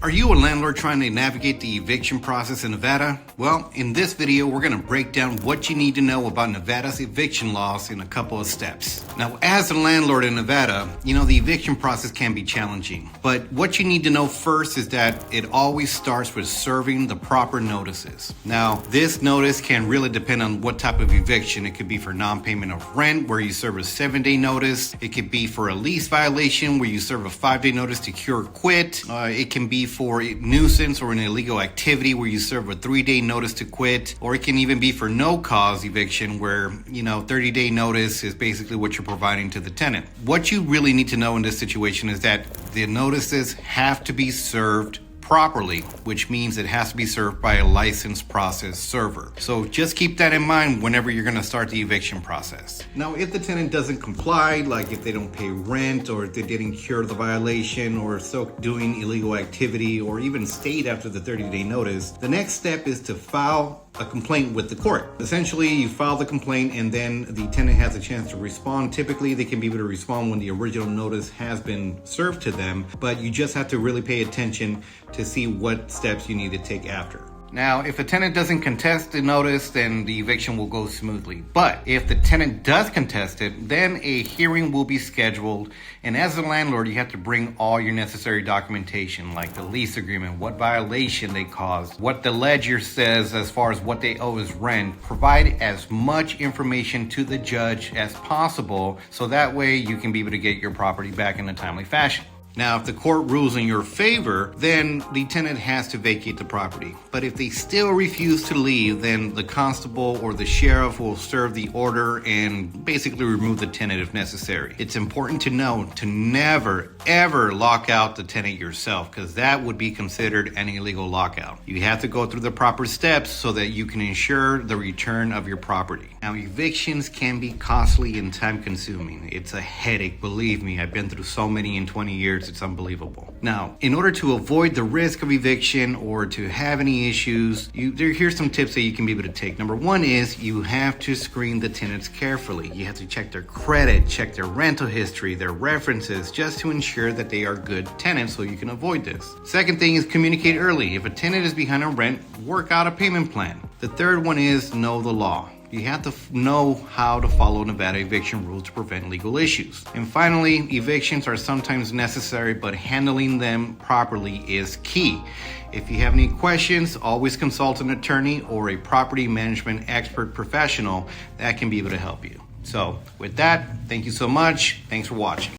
Are you a landlord trying to navigate the eviction process in Nevada? Well, in this video, we're going to break down what you need to know about Nevada's eviction laws in a couple of steps. Now, as a landlord in Nevada, the eviction process can be challenging. But what you need to know first is that it always starts with serving the proper notices. Now, this notice can really depend on what type of eviction. It could be for non-payment of rent, where you serve a 7-day notice. It could be for a lease violation, where you serve a 5-day notice to cure or quit. It can be for a nuisance or an illegal activity, where you serve a 3-day notice to quit, or it can even be for no cause eviction, where 30-day notice is basically what you're providing to the tenant. What you really need to know in this situation is that the notices have to be served properly, which means it has to be served by a licensed process server. So just keep that in mind whenever you're going to start the eviction process. Now, if the tenant doesn't comply, like if they don't pay rent, or if they didn't cure the violation, or still doing illegal activity, or even stayed after the 30-day notice, the next step is to file a complaint with the court. Essentially, you file the complaint and then the tenant has a chance to respond. Typically, they can be able to respond when the original notice has been served to them, but you just have to really pay attention to see what steps you need to take after. Now, if a tenant doesn't contest the notice, then the eviction will go smoothly. But if the tenant does contest it, then a hearing will be scheduled. And as a landlord, you have to bring all your necessary documentation, like the lease agreement, what violation they caused, what the ledger says as far as what they owe as rent. Provide as much information to the judge as possible, so that way you can be able to get your property back in a timely fashion. Now, if the court rules in your favor, then the tenant has to vacate the property. But if they still refuse to leave, then the constable or the sheriff will serve the order and basically remove the tenant if necessary. It's important to know to never, ever lock out the tenant yourself, because that would be considered an illegal lockout. You have to go through the proper steps so that you can ensure the return of your property. Now, evictions can be costly and time-consuming. It's a headache, believe me. I've been through so many in 20 years. It's unbelievable. Now, in order to avoid the risk of eviction or to have any issues, here's some tips that you can be able to take. Number one is you have to screen the tenants carefully. You have to check their credit, check their rental history, their references, just to ensure that they are good tenants so you can avoid this. Second thing is communicate early. If a tenant is behind on rent, work out a payment plan. The third one is know the law. You have to know how to follow Nevada eviction rules to prevent legal issues. And finally, evictions are sometimes necessary, but handling them properly is key. If you have any questions, always consult an attorney or a property management expert professional that can be able to help you. So with that, thank you so much. Thanks for watching.